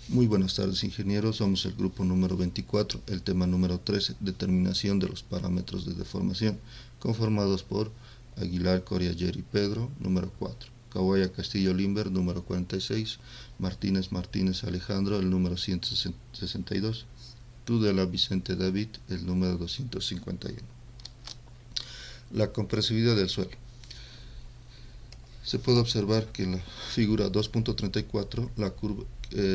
Muy buenas tardes, ingenieros. Somos el grupo número 24, el tema número 13, determinación de los parámetros de deformación, conformados por Aguilar, Coria, Jerry, Pedro, número 4, Kawaya, Castillo, Limber, número 46, Martínez, Alejandro, el número 162, Tudela, Vicente, David, el número 251. La compresividad del suelo. Se puede observar que en la figura 2.34 la curva,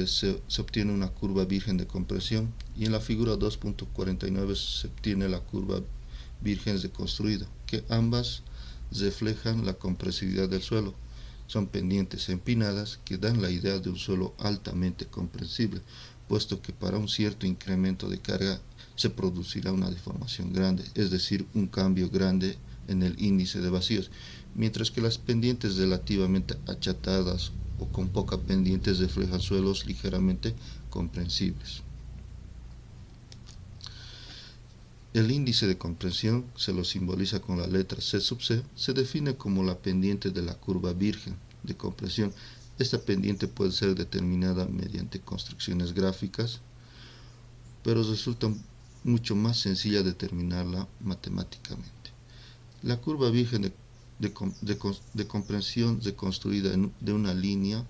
se obtiene una curva virgen de compresión, y en la figura 2.49 se obtiene la curva virgen de construido, que ambas reflejan la compresividad del suelo. Son pendientes empinadas que dan la idea de un suelo altamente compresible, puesto que para un cierto incremento de carga se producirá una deformación grande, es decir, un cambio grande en el índice de vacíos, mientras que las pendientes relativamente achatadas o con poca pendiente reflejan suelos ligeramente comprensibles. El índice de compresión se lo simboliza con la letra C sub C, se define como la pendiente de la curva virgen de compresión. Esta pendiente puede ser determinada mediante construcciones gráficas, pero resulta mucho más sencilla determinarla matemáticamente. La curva virgen de compresión reconstruida de una línea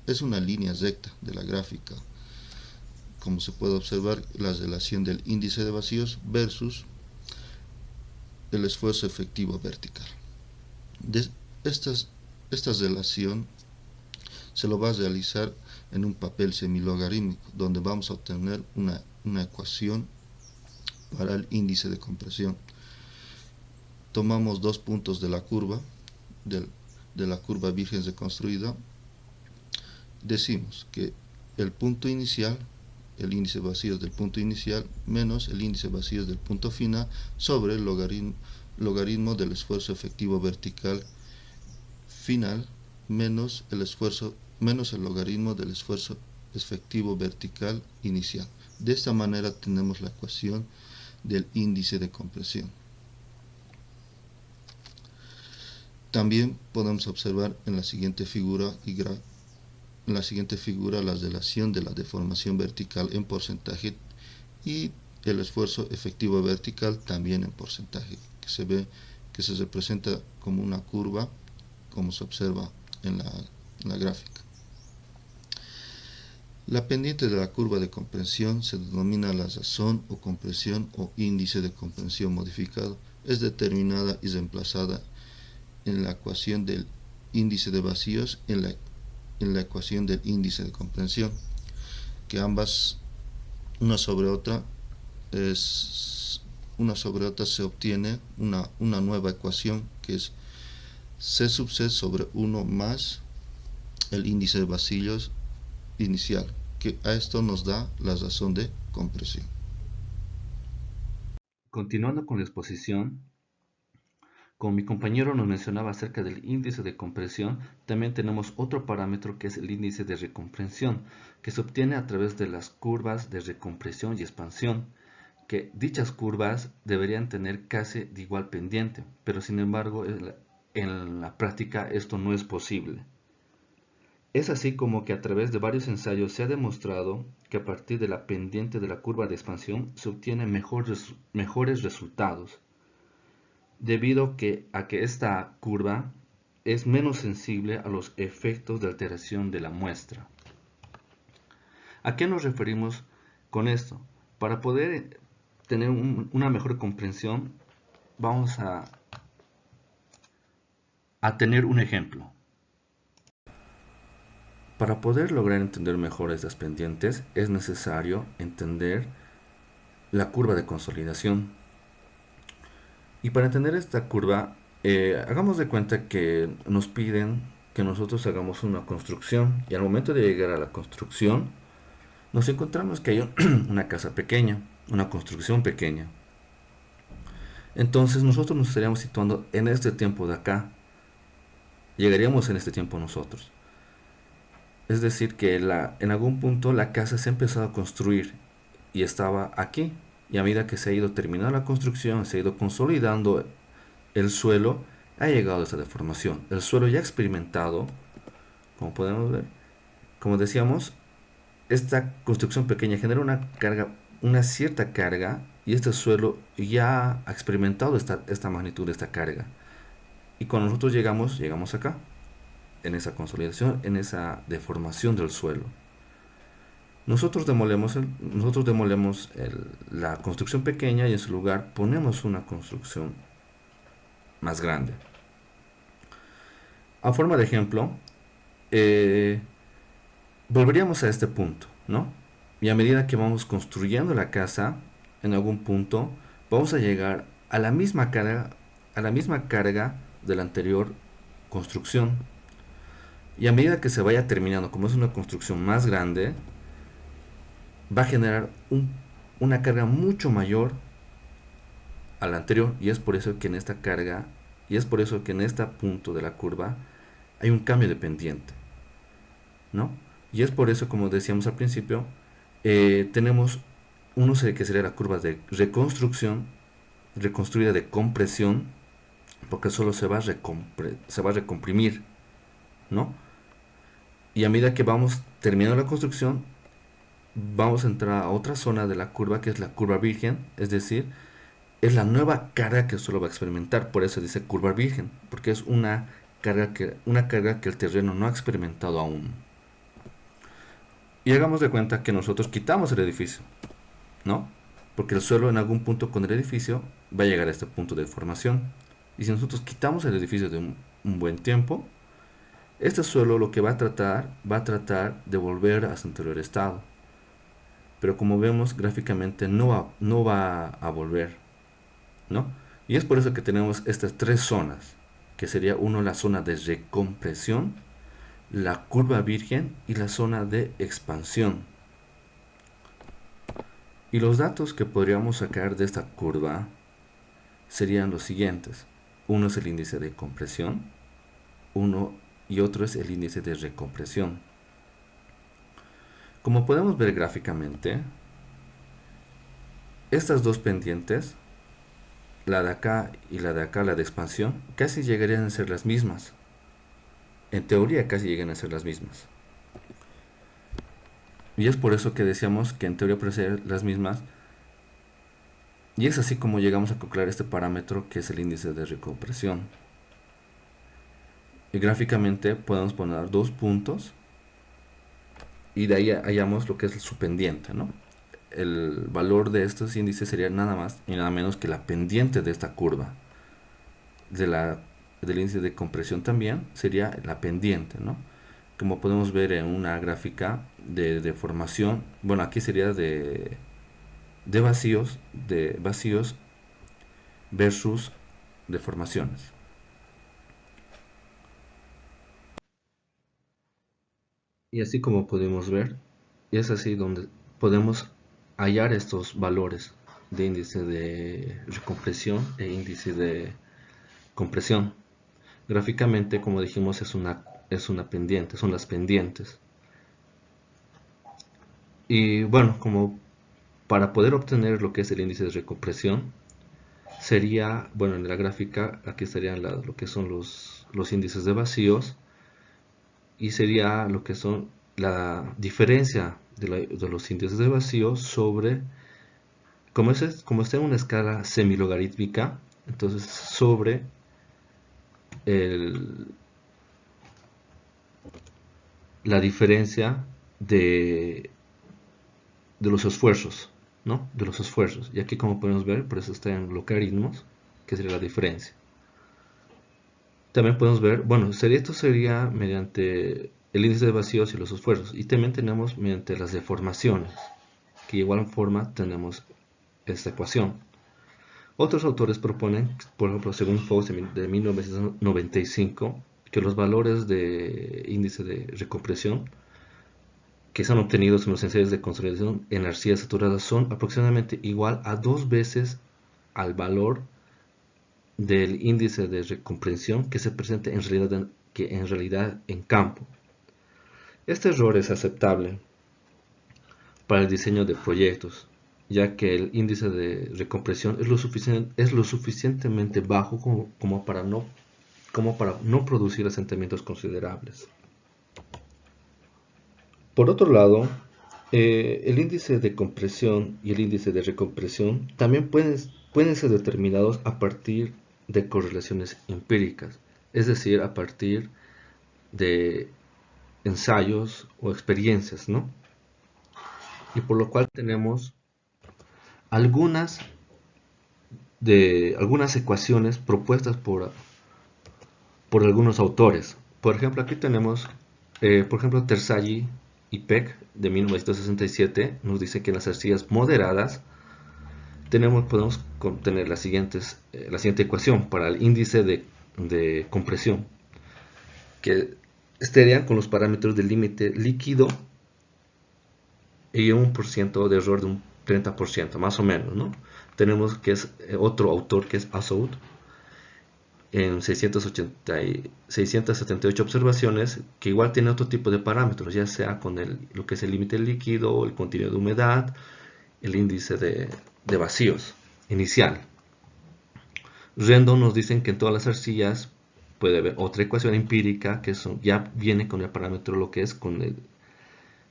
es una línea recta de la gráfica. Como se puede observar, la relación del índice de vacíos versus el esfuerzo efectivo vertical. Esta relación se lo va a realizar en un papel semilogarítmico, donde vamos a obtener una ecuación para el índice de compresión. Tomamos dos puntos de la curva, de la curva virgen reconstruida. Decimos que el punto inicial, el índice de vacíos del punto inicial, menos el índice de vacíos del punto final, sobre el logaritmo del esfuerzo efectivo vertical final, menos el logaritmo del esfuerzo efectivo vertical inicial. De esta manera tenemos la ecuación del índice de compresión. También podemos observar en la siguiente figura la relación de la deformación vertical en porcentaje y el esfuerzo efectivo vertical también en porcentaje, que se representa como una curva, como se observa en la gráfica. La pendiente de la curva de compresión se denomina la razón o compresión o índice de compresión modificado. Es determinada y reemplazada en la ecuación del índice de vacíos en la ecuación del índice de compresión, que ambas una sobre otra se obtiene una nueva ecuación, que es C sub C sobre 1 más el índice de vacíos inicial, que a esto nos da la razón de compresión. Continuando con la exposición, como mi compañero nos mencionaba acerca del índice de compresión, también tenemos otro parámetro que es el índice de recompresión, que se obtiene a través de las curvas de recompresión y expansión, que dichas curvas deberían tener casi de igual pendiente, pero sin embargo en la práctica esto no es posible. Es así como que a través de varios ensayos se ha demostrado que a partir de la pendiente de la curva de expansión se obtienen mejores resultados, debido a que esta curva es menos sensible a los efectos de alteración de la muestra. ¿A qué nos referimos con esto? Para poder tener una mejor comprensión, vamos a tener un ejemplo. Para poder lograr entender mejor estas pendientes, es necesario entender la curva de consolidación. Y para entender esta curva, hagamos de cuenta que nos piden que nosotros hagamos una construcción, y al momento de llegar a la construcción, nos encontramos que hay una casa pequeña, una construcción pequeña. Entonces nosotros nos estaríamos situando en este tiempo de acá. Llegaríamos en este tiempo nosotros. Es decir, que en algún punto la casa se ha empezado a construir y estaba aquí. Y a medida que se ha ido terminando la construcción, se ha ido consolidando el suelo, ha llegado a esta deformación. El suelo ya ha experimentado, como podemos ver, como decíamos, esta construcción pequeña genera una carga, una cierta carga, y este suelo ya ha experimentado esta magnitud de esta carga. Y cuando nosotros llegamos acá, en esa consolidación, en esa deformación del suelo. Nosotros demolemos la construcción pequeña y en su lugar ponemos una construcción más grande. A forma de ejemplo, volveríamos a este punto, ¿no? Y a medida que vamos construyendo la casa, en algún punto vamos a llegar a la misma carga de la anterior construcción. Y a medida que se vaya terminando, como es una construcción más grande, va a generar una carga mucho mayor a la anterior, y es por eso que en esta carga, y es por eso que en este punto de la curva hay un cambio de pendiente, ¿no? Y es por eso, como decíamos al principio, tenemos que sería la curva de reconstrucción, reconstruida de compresión, porque solo se va a recomprimir, ¿no? Y a medida que vamos terminando la construcción, vamos a entrar a otra zona de la curva, que es la curva virgen, es decir, es la nueva carga que solo va a experimentar. Por eso dice curva virgen, porque es una carga que el terreno no ha experimentado aún. Y hagamos de cuenta que nosotros quitamos el edificio, ¿no? Porque el suelo en algún punto con el edificio va a llegar a este punto de formación. Y si nosotros quitamos el edificio de un buen tiempo, este suelo lo que va a tratar de volver a su anterior estado. Pero como vemos gráficamente no va a volver, ¿no? Y es por eso que tenemos estas tres zonas, que sería la zona de recompresión, la curva virgen y la zona de expansión. Y los datos que podríamos sacar de esta curva serían los siguientes. Uno es el índice de compresión, y otro es el índice de recompresión. Como podemos ver gráficamente, estas dos pendientes, la de acá y la de acá, la de expansión, casi llegarían a ser las mismas. En teoría casi llegan a ser las mismas. Y es por eso que decíamos que en teoría pueden ser las mismas. Y es así como llegamos a calcular este parámetro, que es el índice de recompresión. Y gráficamente podemos poner dos puntos y de ahí hallamos lo que es su pendiente, ¿no? El valor de estos índices sería nada más y nada menos que la pendiente de esta curva. Del índice de compresión también sería la pendiente, ¿no? Como podemos ver en una gráfica de deformación, bueno, aquí sería de vacíos versus deformaciones. Y así como podemos ver, y es así donde podemos hallar estos valores de índice de recompresión e índice de compresión. Gráficamente, como dijimos, es una pendiente, son las pendientes. Y bueno, como para poder obtener lo que es el índice de recompresión, sería, bueno, en la gráfica aquí estarían lo que son los índices de vacíos, y sería lo que son la diferencia de los índices de vacíos sobre, como está en una escala semilogarítmica, entonces sobre la diferencia de los esfuerzos, ¿no? De los esfuerzos. Y aquí, como podemos ver, por eso está en logaritmos, que sería la diferencia. También podemos ver, bueno, esto sería mediante el índice de vacíos y los esfuerzos. Y también tenemos mediante las deformaciones, que de igual forma tenemos esta ecuación. Otros autores proponen, por ejemplo, según Faust de 1995, que los valores de índice de recompresión que se han obtenido en los ensayos de consolidación en arcillas saturadas son aproximadamente igual a 2 veces al valor del índice de recompresión que se presenta en realidad en campo. Este error es aceptable para el diseño de proyectos, ya que el índice de recompresión es lo suficientemente bajo como para no producir asentamientos considerables. Por otro lado, El índice de compresión y el índice de recompresión también pueden ser determinados a partir de correlaciones empíricas, es decir, a partir de ensayos o experiencias, ¿no? Y por lo cual tenemos algunas algunas ecuaciones propuestas por algunos autores. Por ejemplo, aquí tenemos, por ejemplo, Terzaghi y Peck de 1967 nos dice que en las arcillas moderadas podemos tener la siguiente ecuación para el índice de compresión, que estarían con los parámetros del límite líquido y un por ciento de error de un 30%, más o menos, ¿no? Tenemos que es otro autor que es Azout en 678 observaciones, que igual tiene otro tipo de parámetros, ya sea con lo que es el límite líquido, el contenido de humedad, el índice de vacíos inicial. Rendon nos dicen que en todas las arcillas puede haber otra ecuación empírica que ya viene con el parámetro lo que es con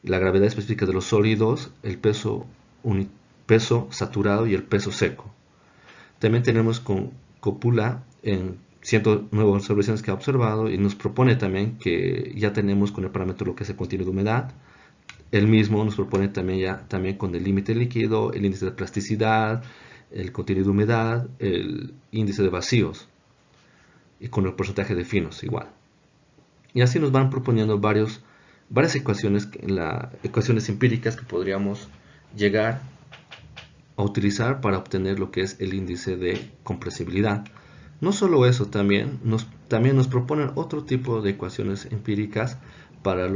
la gravedad específica de los sólidos, el peso saturado y el peso seco. También tenemos con Copula en 109 observaciones que ha observado y nos propone también que ya tenemos con el parámetro lo que es el contenido de humedad. El mismo nos propone también con el límite líquido, el índice de plasticidad, el contenido de humedad, el índice de vacíos y con el porcentaje de finos igual. Y así nos van proponiendo varias ecuaciones, ecuaciones empíricas que podríamos llegar a utilizar para obtener lo que es el índice de compresibilidad. No solo eso, también nos proponen otro tipo de ecuaciones empíricas para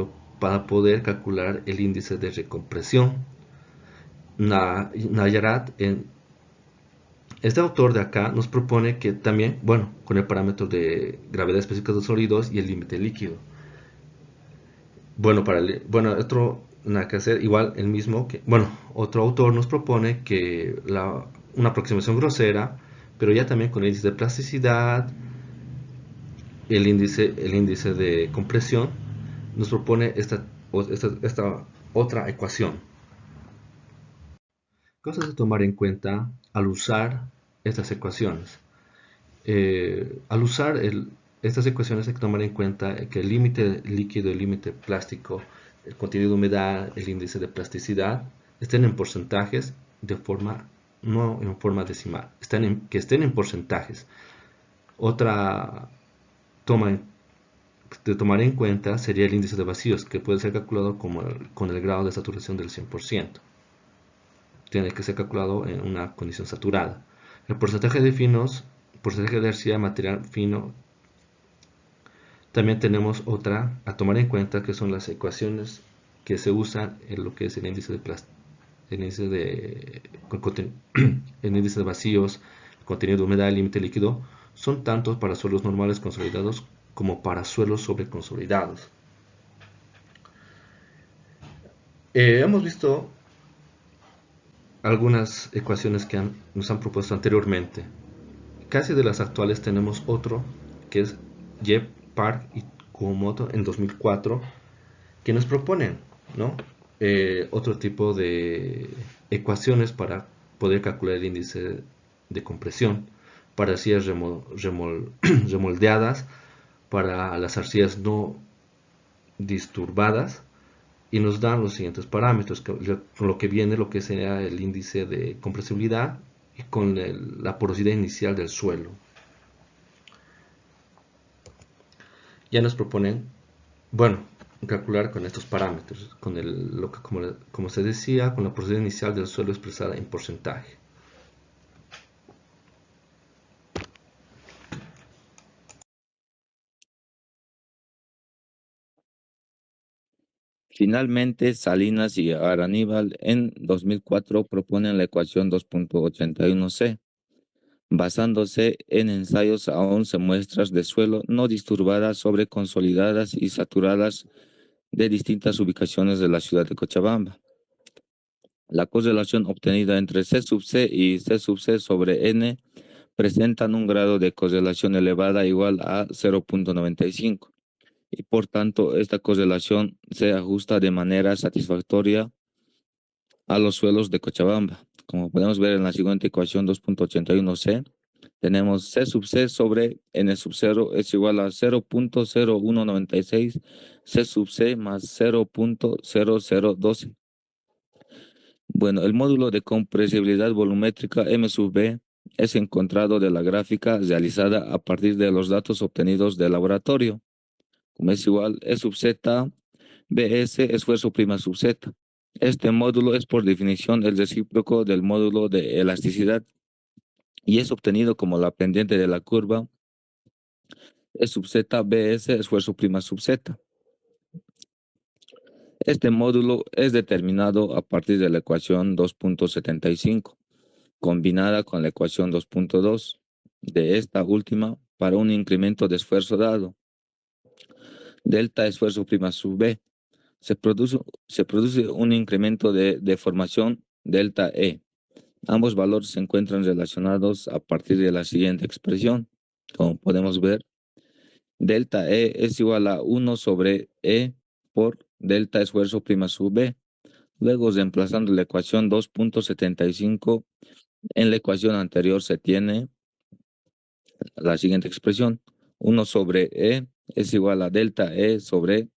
poder calcular el índice de recompresión. Nayarat, este autor de acá, nos propone que también, bueno, con el parámetro de gravedad específica de los sólidos y el límite líquido. Bueno, nada que hacer, igual el mismo que, bueno, otro autor nos propone que una aproximación grosera, pero ya también con el índice de plasticidad, el índice de compresión, nos propone esta otra ecuación. Cosas a tomar en cuenta al usar estas ecuaciones. Al usar estas ecuaciones hay que tomar en cuenta que el límite líquido, el límite plástico, el contenido de humedad, el índice de plasticidad estén en porcentajes no en forma decimal, que estén en porcentajes. Otra toma de tomar en cuenta sería el índice de vacíos, que puede ser calculado con el grado de saturación del 100%. Tiene que ser calculado en una condición saturada. El porcentaje de finos, porcentaje de arcilla material fino. También tenemos otra a tomar en cuenta, que son las ecuaciones que se usan en lo que es el índice de vacíos, el contenido de humedad, el límite líquido, son tanto para suelos normales consolidados como para suelos sobreconsolidados. Hemos visto algunas ecuaciones que nos han propuesto anteriormente. Casi de las actuales tenemos otro, que es Jeb, Park y Kumoto en 2004, que nos proponen, ¿no? Otro tipo de ecuaciones para poder calcular el índice de compresión para arcillas remoldeadas, para las arcillas no disturbadas, y nos dan los siguientes parámetros, con lo que viene lo que sería el índice de compresibilidad y con la porosidad inicial del suelo. Ya nos proponen, bueno, calcular con estos parámetros, como se decía, con la porosidad inicial del suelo expresada en porcentaje. Finalmente, Salinas y Araníbal en 2004 proponen la ecuación 2.81c, basándose en ensayos a 11 muestras de suelo no disturbadas, sobreconsolidadas y saturadas de distintas ubicaciones de la ciudad de Cochabamba. La correlación obtenida entre C sub C y C sub C sobre N presentan un grado de correlación elevada igual a 0.95. Y por tanto esta correlación se ajusta de manera satisfactoria a los suelos de Cochabamba. Como podemos ver en la siguiente ecuación 2.81c, tenemos C sub C sobre N sub 0 es igual a 0.0196 C sub C más 0.0012. Bueno, el módulo de compresibilidad volumétrica M sub B es encontrado de la gráfica realizada a partir de los datos obtenidos del laboratorio, como es igual E sub Z BS esfuerzo prima sub Z. Este módulo es por definición el recíproco del módulo de elasticidad y es obtenido como la pendiente de la curva E sub Z BS esfuerzo prima sub Z. Este módulo es determinado a partir de la ecuación 2.75, combinada con la ecuación 2.2 de esta última para un incremento de esfuerzo dado. Delta esfuerzo prima sub B. Se produce un incremento de deformación delta E. Ambos valores se encuentran relacionados a partir de la siguiente expresión. Como podemos ver, delta E es igual a 1 sobre E por delta esfuerzo prima sub B. Luego, reemplazando la ecuación 2.75, en la ecuación anterior se tiene la siguiente expresión. 1 sobre E es igual a delta E sobre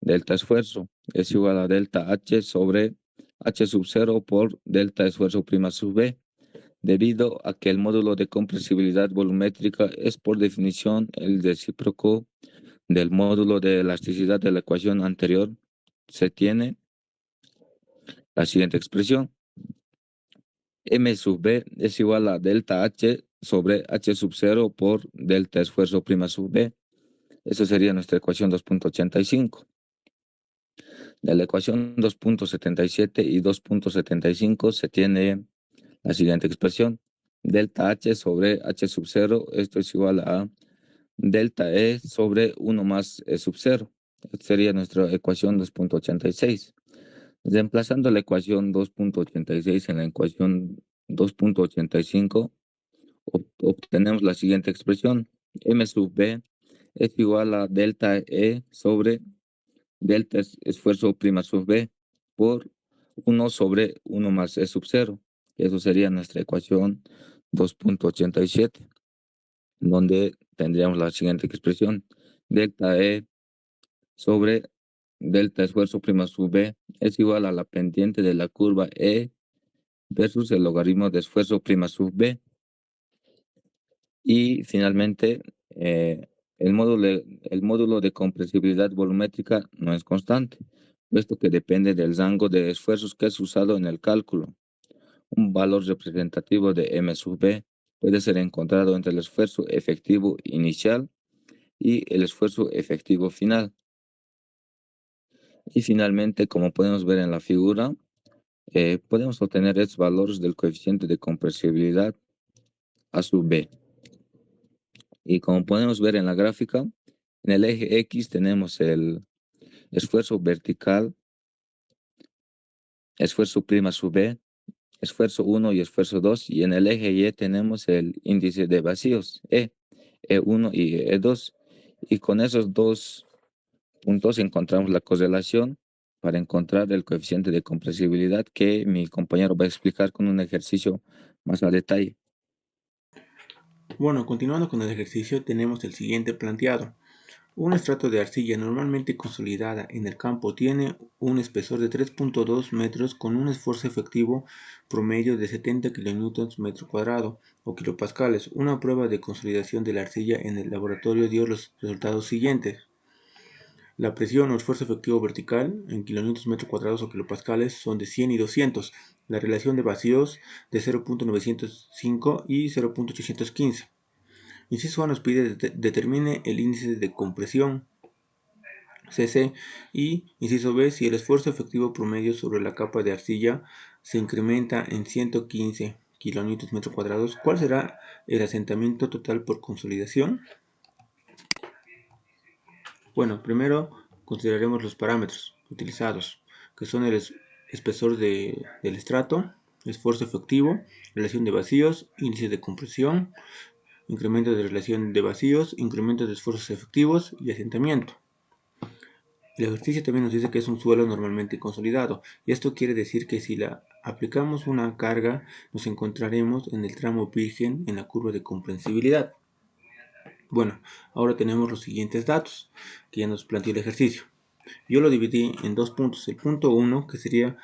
delta esfuerzo. Es igual a delta H sobre H sub 0 por delta esfuerzo prima sub B. Debido a que el módulo de compresibilidad volumétrica es por definición el recíproco del módulo de elasticidad de la ecuación anterior, se tiene la siguiente expresión. M sub B es igual a delta H sobre H sub 0 por delta esfuerzo prima sub B. Eso sería nuestra ecuación 2.85. De la ecuación 2.77 y 2.75 se tiene la siguiente expresión. Delta H sobre H sub 0, esto es igual a delta E sobre 1 más E sub 0. Esta sería nuestra ecuación 2.86. Reemplazando la ecuación 2.86 en la ecuación 2.85, obtenemos la siguiente expresión. M sub B es igual a delta E sobre delta esfuerzo prima sub B por 1 sobre 1 más E sub 0. Eso sería nuestra ecuación 2.87, donde tendríamos la siguiente expresión. Delta E sobre delta esfuerzo prima sub B es igual a la pendiente de la curva E versus el logaritmo de esfuerzo prima sub B. Y finalmente, el módulo de compresibilidad volumétrica no es constante, puesto que depende del rango de esfuerzos que es usado en el cálculo. Un valor representativo de M sub B puede ser encontrado entre el esfuerzo efectivo inicial y el esfuerzo efectivo final. Y finalmente, como podemos ver en la figura, podemos obtener estos valores del coeficiente de compresibilidad A sub B. Y como podemos ver en la gráfica, en el eje X tenemos el esfuerzo vertical, esfuerzo prima sub B, esfuerzo 1 y esfuerzo 2, y en el eje Y tenemos el índice de vacíos, E1 y E2. Y con esos dos puntos encontramos la correlación para encontrar el coeficiente de compresibilidad que mi compañero va a explicar con un ejercicio más a detalle. Bueno, continuando con el ejercicio, tenemos el siguiente planteado. Un estrato de arcilla normalmente consolidada en el campo tiene un espesor de 3.2 metros con un esfuerzo efectivo promedio de 70 kN metro cuadrado o kilopascales. Una prueba de consolidación de la arcilla en el laboratorio dio los resultados siguientes. La presión o esfuerzo efectivo vertical en kilonewtons metro cuadrados o kilopascales son de 100 y 200. La relación de vacíos de 0.905 y 0.815. Inciso A nos pide determine el índice de compresión CC y inciso B si el esfuerzo efectivo promedio sobre la capa de arcilla se incrementa en 115 kN metro cuadrados. ¿Cuál será el asentamiento total por consolidación? Bueno, primero consideraremos los parámetros utilizados, que son el espesor del estrato, esfuerzo efectivo, relación de vacíos, índice de compresión, incremento de relación de vacíos, incremento de esfuerzos efectivos y asentamiento. El ejercicio también nos dice que es un suelo normalmente consolidado, y esto quiere decir que si aplicamos una carga, nos encontraremos en el tramo virgen en la curva de comprensibilidad. Bueno, ahora tenemos los siguientes datos que ya nos planteó el ejercicio. Yo lo dividí en dos puntos. El punto 1, que sería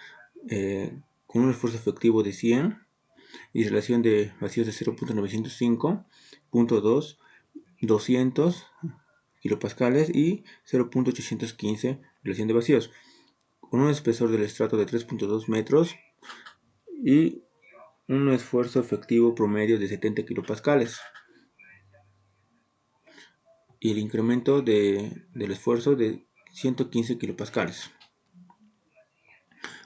con un esfuerzo efectivo de 100 y relación de vacíos de 0.905. Punto 2, 200 kilopascales y 0.815 relación de vacíos, con un espesor del estrato de 3.2 metros y un esfuerzo efectivo promedio de 70 kilopascales. Y el incremento del esfuerzo de 115 kilopascales.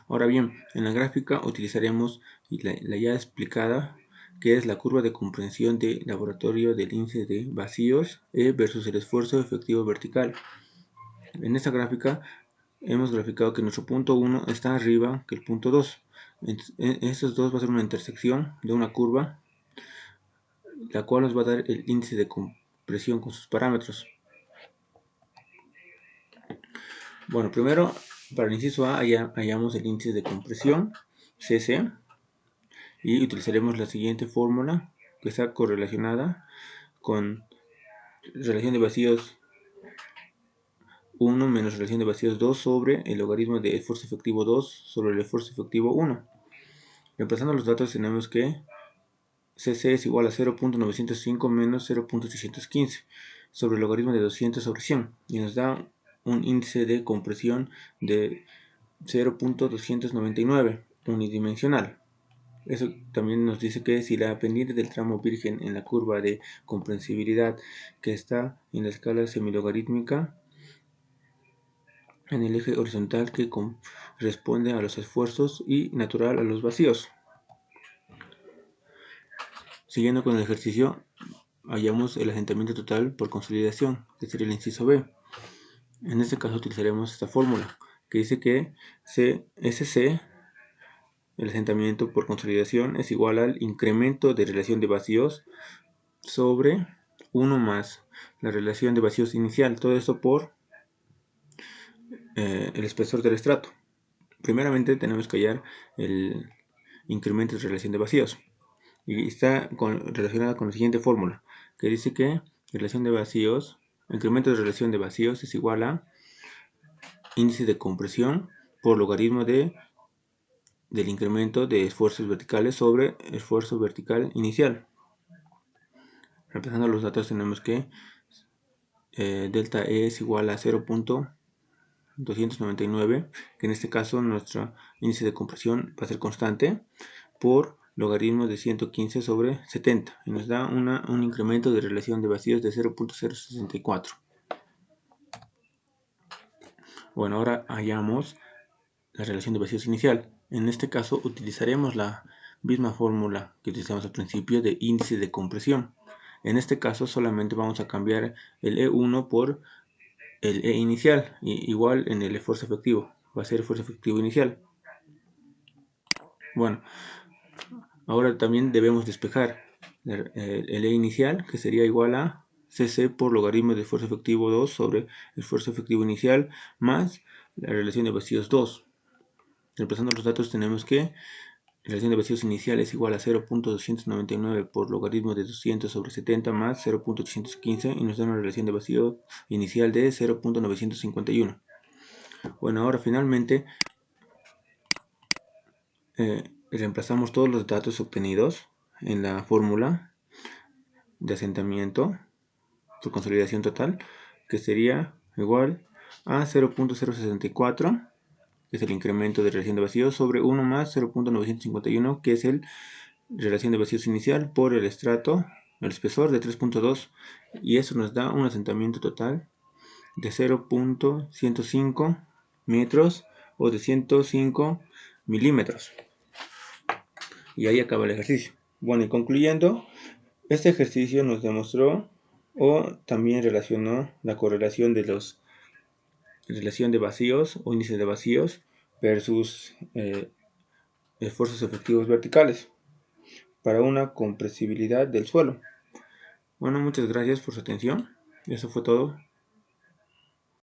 Ahora bien, en la gráfica utilizaremos la ya explicada, que es la curva de comprensión de laboratorio del índice de vacíos E versus el esfuerzo efectivo vertical. En esta gráfica hemos graficado que nuestro punto 1 está arriba que el punto 2. Estos dos va a ser una intersección de una curva, la cual nos va a dar el índice de compresión con sus parámetros. Bueno, primero, para el inciso A hallamos el índice de compresión, CC, y utilizaremos la siguiente fórmula, que está correlacionada con relación de vacíos 1 menos relación de vacíos 2 sobre el logaritmo de esfuerzo efectivo 2 sobre el esfuerzo efectivo 1. Reemplazando los datos tenemos que CC es igual a 0.905 menos 0.815 sobre el logaritmo de 200 sobre 100, y nos da un índice de compresión de 0.299 unidimensional. Eso también nos dice que si la pendiente del tramo virgen en la curva de comprensibilidad, que está en la escala semilogarítmica en el eje horizontal que corresponde a los esfuerzos y natural a los vacíos. Siguiendo con el ejercicio, hallamos el asentamiento total por consolidación, que sería el inciso B. En este caso utilizaremos esta fórmula, que dice que SC, el asentamiento por consolidación, es igual al incremento de relación de vacíos sobre 1 más la relación de vacíos inicial, todo esto por el espesor del estrato. Primeramente tenemos que hallar el incremento de relación de vacíos, y está relacionada con la siguiente fórmula, que dice que incremento de relación de vacíos es igual a índice de compresión por logaritmo del incremento de esfuerzos verticales sobre esfuerzo vertical inicial. Reemplazando los datos tenemos que delta E es igual a 0.299, que en este caso nuestro índice de compresión va a ser constante, por logaritmo de 115 sobre 70, y nos da un incremento de relación de vacíos de 0.064. Bueno, ahora hallamos la relación de vacíos inicial. En este caso utilizaremos la misma fórmula que utilizamos al principio de índice de compresión. En este caso solamente vamos a cambiar el E1 por el E inicial, y igual en el esfuerzo efectivo, va a ser esfuerzo efectivo inicial. Bueno, ahora también debemos despejar el E inicial, que sería igual a CC por logaritmo de esfuerzo efectivo 2 sobre esfuerzo efectivo inicial más la relación de vacíos 2. Reemplazando los datos tenemos que la relación de vacíos inicial es igual a 0.299 por logaritmo de 200 sobre 70 más 0.815, y nos da una relación de vacío inicial de 0.951. Bueno, ahora finalmente reemplazamos todos los datos obtenidos en la fórmula de asentamiento por consolidación total, que sería igual a 0.064, que es el incremento de relación de vacíos, sobre 1 más 0.951, que es el relación de vacíos inicial, por el estrato, el espesor de 3.2, y eso nos da un asentamiento total de 0.105 metros o de 105 milímetros. Y ahí acaba el ejercicio. Bueno, y concluyendo, este ejercicio nos demostró o también relacionó la correlación de relación de vacíos o índice de vacíos versus esfuerzos efectivos verticales para una compresibilidad del suelo. Bueno, muchas gracias por su atención. Eso fue todo.